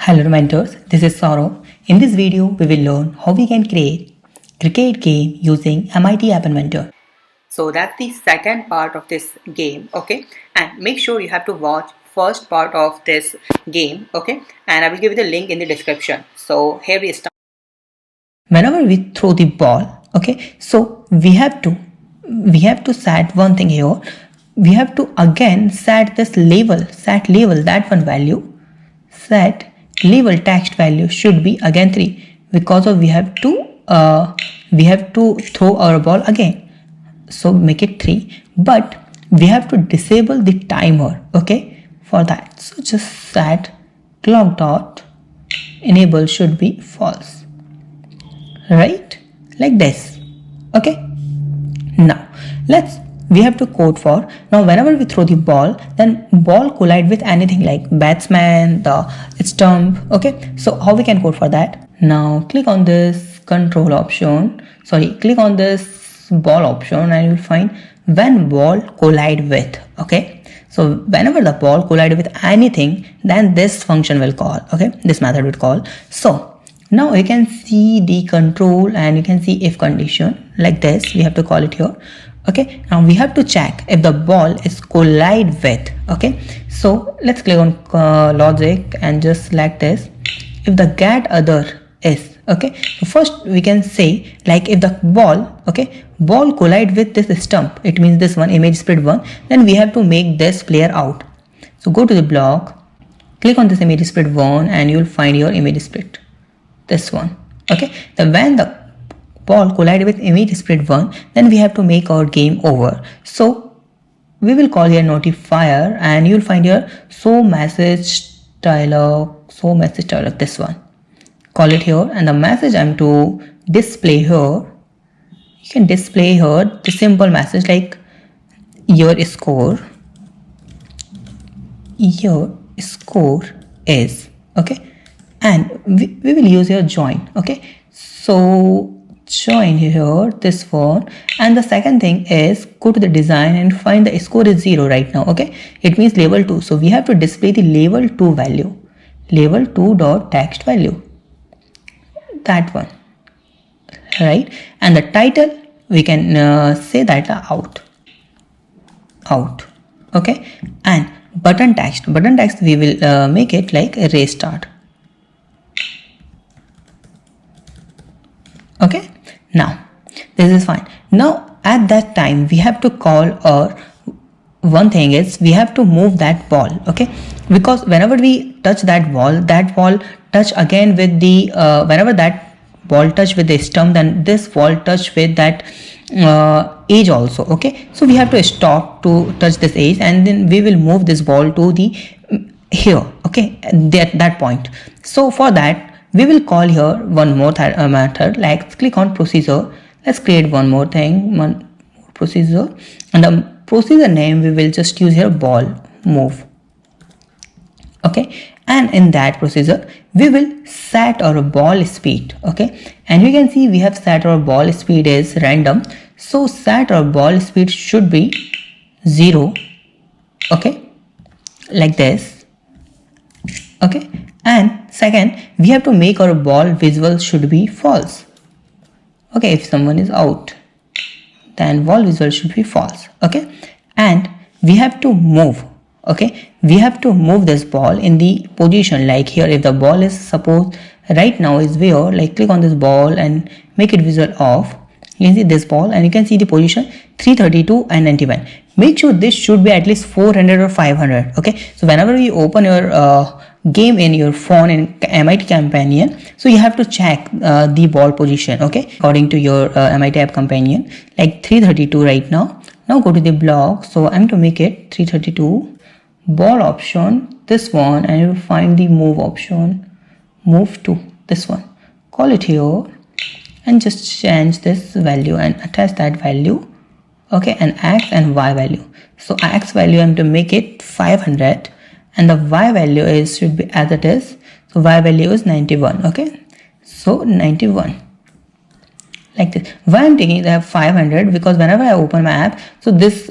Hello mentors, this is Saurav. In this video, we will learn how we can create cricket game using MIT App Inventor. So that's the second part of this game, okay? And make sure you have to watch first part of this game, okay? And I will give you the link in the description. So here we start. Whenever we throw the ball, okay, so we have to set one thing here. We have to again set this label, that one value, set label text value should be again 3 because of we have to throw our ball again, so make it 3, but we have to disable the timer, okay, for that. So just set clock dot enable should be false, right, like this, okay. Now we have to code for, now whenever we throw the ball, then ball collide with anything like batsman, the stump, okay. So how we can code for that? Now click on this control option, click on this ball option and you will find when ball collide with, okay. So whenever the ball collide with anything, then this function will call, okay, this method will call. So now you can see the control and you can see if condition like this, we have to call it here, okay. Now we have to check if the ball is collide with, okay. So let's click on logic and just select this, if the get other is, okay. So first we can say like if the ball, okay, ball collide with this stump, it means this one image split 1, then we have to make this player out. So go to the block, click on this image split 1 and you will find your image split, this one, okay. Then when the ball collide with image split 1, then we have to make our game over. So we will call here notifier and you will find here show message dialog, this one, call it here, and the message I'm to display here, you can display here the simple message like your score is, okay. And we will use your join, okay. So join here, this one, and the second thing is go to the design and find the score is 0 right now, okay. It means label 2, so we have to display the label 2 value, label 2 dot text value, that one, right. And the title we can say that out, okay. And button text we will make it like a restart, okay. Now this is fine. Now at that time we have to call, or one thing is we have to move that ball, okay, because whenever we touch that ball touch again with the whenever that ball touch with the stump, then this ball touch with that edge also, okay. So we have to stop to touch this edge and then we will move this ball to the here, okay, at that point. So for that we will call here one more method, like click on procedure, let's create one more procedure, and the procedure name we will just use here ball move, okay. And in that procedure we will set our ball speed, okay. And you can see we have set our ball speed is random, so set our ball speed should be 0, okay, like this, okay. And second, we have to make our ball visual should be false, okay. If someone is out, then ball visual should be false, okay. And we have to move, okay, we have to move this ball in the position like here. If the ball is suppose right now is where, like click on this ball and make it visual off, you can see this ball and you can see the position 332 and 91. Make sure this should be at least 400 or 500, okay. So whenever you open your game in your phone in MIT Companion, so you have to check the ball position, okay, according to your MIT App Companion, like 332 right now. Now go to the block, so I'm to make it 332, ball option, this one, and you will find the move option, move to this one, call it here and just change this value and attach that value, okay, and x and y value. So x value I'm to make it 500 and the y value is should be as it is, so y value is 91, okay. So 91 like this. Why I'm taking the 500? Because whenever I open my app, so this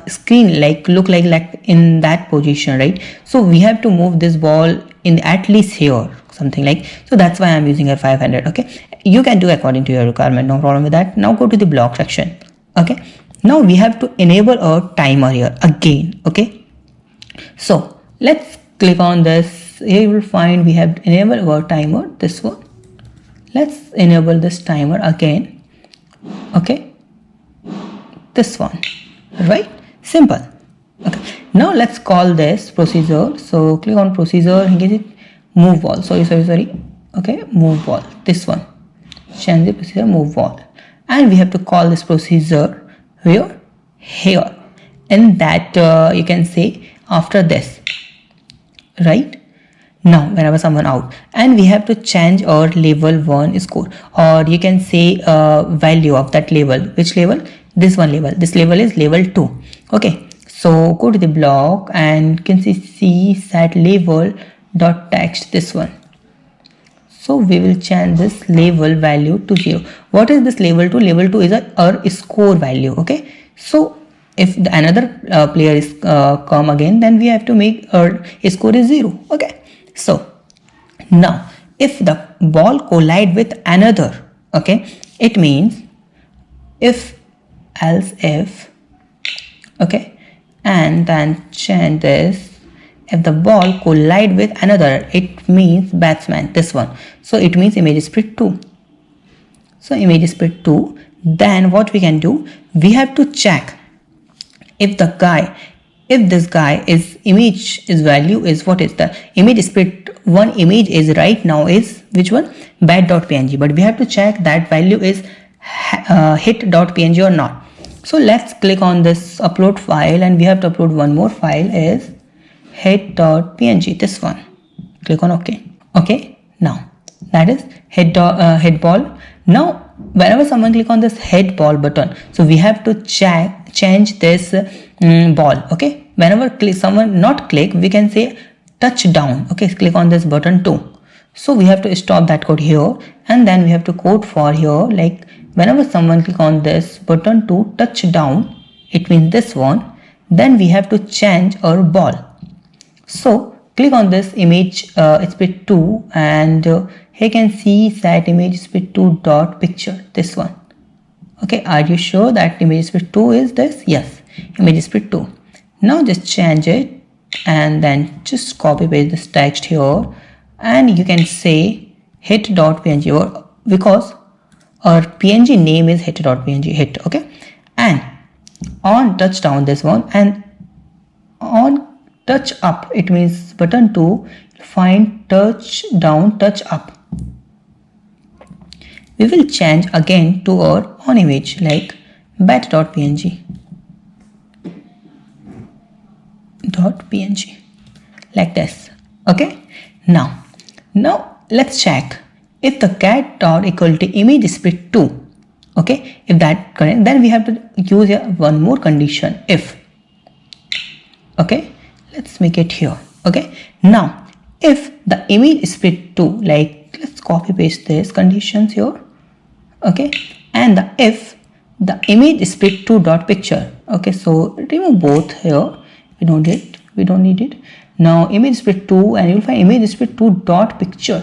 screen like look like in that position, right? So we have to move this ball in at least here, something like. So that's why I'm using a 500. Okay, you can do according to your requirement, no problem with that. Now go to the block section. Okay, now we have to enable a timer here again. Okay, so let's click on this. Here you will find we have enabled our timer, this one. Let's enable this timer again. Okay, this one, right? Simple. Okay, now let's call this procedure. So click on procedure and get it move ball. Sorry. Okay, move ball, this one. Change the procedure, move ball, and we have to call this procedure here, and that you can say after this, right? Now whenever someone out, and we have to change our level 1 score, or you can say value of that level. Which level? This one level. This level is level 2. Okay, so go to the block and you can see set level dot text, this one. So we will change this level value to 0. What is this level 2? Level 2 is our score value. Okay, so if another player is come again, then we have to make our score is 0. Okay, so now if the ball collide with another, okay, it means if, else if, okay, and then change this. If the ball collide with another, it means batsman, this one. So it means image speed 2. So image speed 2. Then what we can do, we have to check if this guy is image is value is, what is the image speed 1 image is right now is which one? Bat.png, but we have to check that value is hit.png or not. So let's click on this upload file, and we have to upload one more file is hit.png, this one. Click on OK. Okay, now that is hit ball. Now whenever someone click on this hit ball button, so we have to change this ball. Okay, whenever someone not click, we can say touchdown. Okay, click on this button too. So we have to stop that code here, and then we have to code for here, like whenever someone click on this button to touchdown, it means this one. Then we have to change our ball. So click on this image speed 2, and here you can see set image speed 2 dot picture, this one. Okay, are you sure that image speed 2 is this? Yes, image speed 2. Now just change it, and then just copy paste this text here, and you can say hit.png, or because our png name is hit.png, hit. Okay, and on touchdown, this one, and on touch up, it means button 2, find touch down, touch up. We will change again to our on image like bat.png, like this. Okay, now let's check if the cat dot equal to image speed 2. Okay, if that correct, then we have to use here one more condition, if. Okay, let's make it here. Okay, now if the image speed 2, like let's copy paste this conditions here. Okay, and if the image speed 2 dot picture. Okay, so remove both here, we don't need it. Now image speed 2, and you'll find image speed 2 dot picture.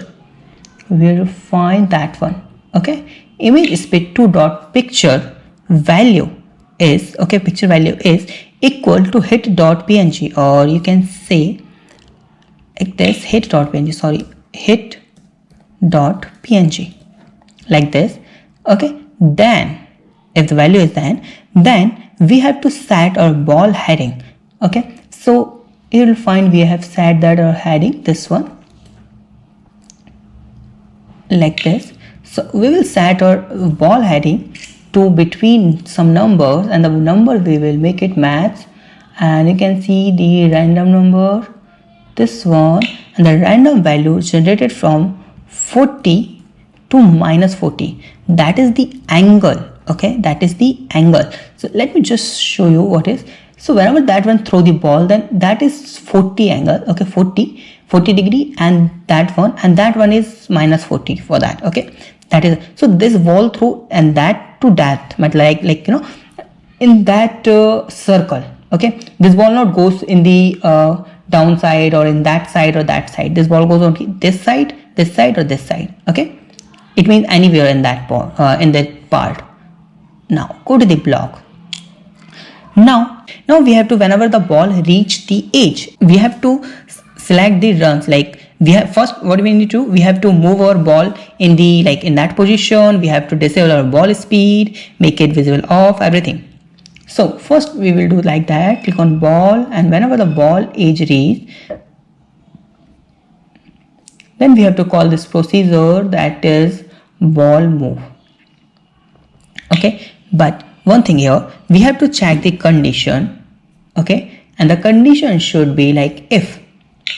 We will find that one. Okay, image speed 2 dot picture value is, okay, picture value is equal to hit.png, or you can say like this, hit.png, hit.png, like this. Okay, then if the value is then we have to set our ball heading. Okay, so you will find we have set that our heading, this one, like this. So we will set our ball heading to between some numbers, and the number we will make it match, and you can see the random number, this one, and the random value generated from 40 to -40. That is the angle. Okay, that is the angle. So let me just show you what is. So whenever that one throw the ball, then that is 40 angle. Okay, 40 degree, and that one is -40 for that. Okay, That is, so this wall through and that to that, but like in that circle. Okay, this ball not goes in the downside or in that side or that side. This ball goes on this side or this side. Okay, it means anywhere in that ball, in that part. Now go to the block. Now we have to, whenever the ball reach the edge, we have to select the runs. Like we have, first what we need to, we have to move our ball in the, like in that position. We have to disable our ball speed, make it visible off, everything. So first we will do like that, click on ball, and whenever the ball edge reach, then we have to call this procedure, that is ball move. Okay, but one thing here, we have to check the condition. Okay, and the condition should be like if.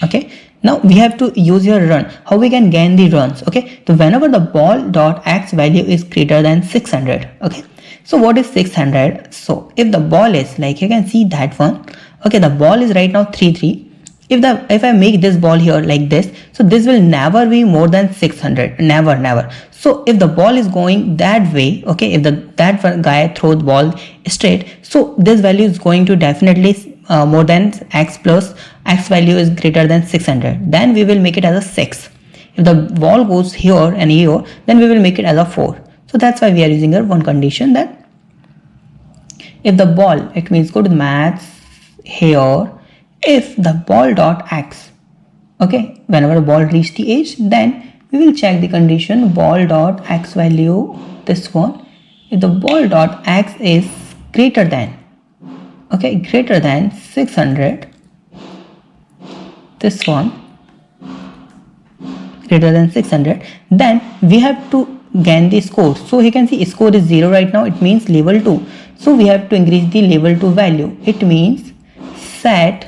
Okay, now we have to use your run. How we can gain the runs? Okay, so whenever the ball dot x value is greater than 600. Okay, so what is 600? So if the ball is, like you can see that one. Okay, the ball is right now 3-3. If I make this ball here like this, so this will never be more than 600, never. So if the ball is going that way, okay, if that guy throws the ball straight, so this value is going to definitely more than x plus x value is greater than 600, then we will make it as a 6. If the ball goes here and here, then we will make it as a 4. So that's why we are using our one condition, that if the ball, it means go to the maths here, if the ball dot x, okay, whenever the ball reach the edge, then we will check the condition ball dot x value, this one. If the ball dot x is greater than, okay, greater than 600, this one, greater than 600, then we have to gain the score. So you can see score is 0 right now, it means level 2. So we have to increase the level 2 value. It means set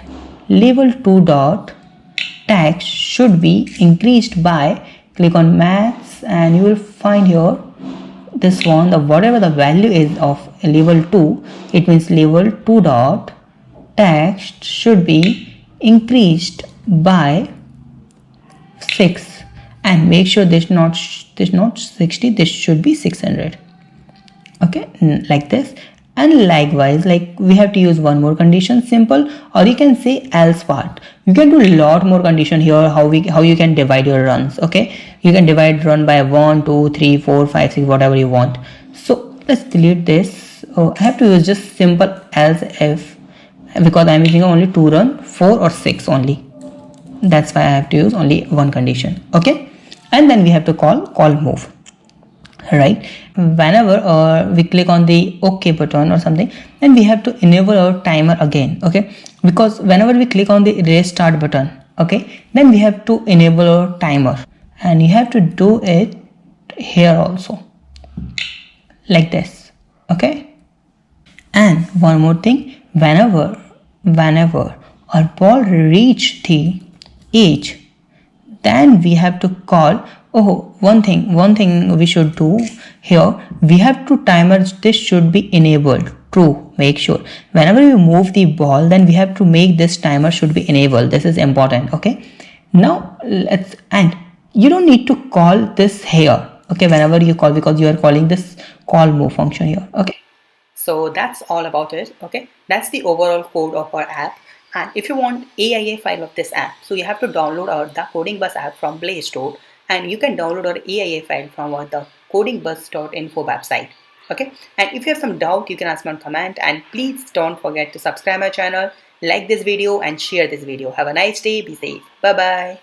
level 2 dot text should be increased by, click on maths, and you will find here this one, the whatever the value is of level 2, it means level 2 dot text should be increased by 6, and make sure this not 60, this should be 600. Okay, like this. And likewise, like we have to use one more condition, simple, or you can say else part. You can do a lot more condition here, how you can divide your runs. Okay, you can divide run by 1, 2, 3, 4, 5, 6, whatever you want. So let's delete this. I have to use just simple else if, because I am using only 2 run, 4 or 6 only. That's why I have to use only one condition. Okay, and then we have to call move. Right, whenever we click on the OK button or something, then we have to enable our timer again. Okay, because whenever we click on the restart button, okay, then we have to enable our timer, and you have to do it here also, like this. Okay, and one more thing, whenever our ball reach the edge, then we have to call, one thing we should do here, we have to timer, this should be enabled true. Make sure whenever we move the ball, then we have to make this timer should be enabled. This is important. Okay, now let's, and you don't need to call this here. Okay, whenever you call, because you are calling this call move function here. Okay, so that's all about it. Okay, that's the overall code of our app. And if you want AIA file of this app, so you have to download the Coding Bus app from Play Store, and you can download our AIA file from the codingbus.info website. Okay, and if you have some doubt, you can ask me on comment, and please don't forget to subscribe my channel, like this video, and share this video. Have a nice day, be safe, bye bye.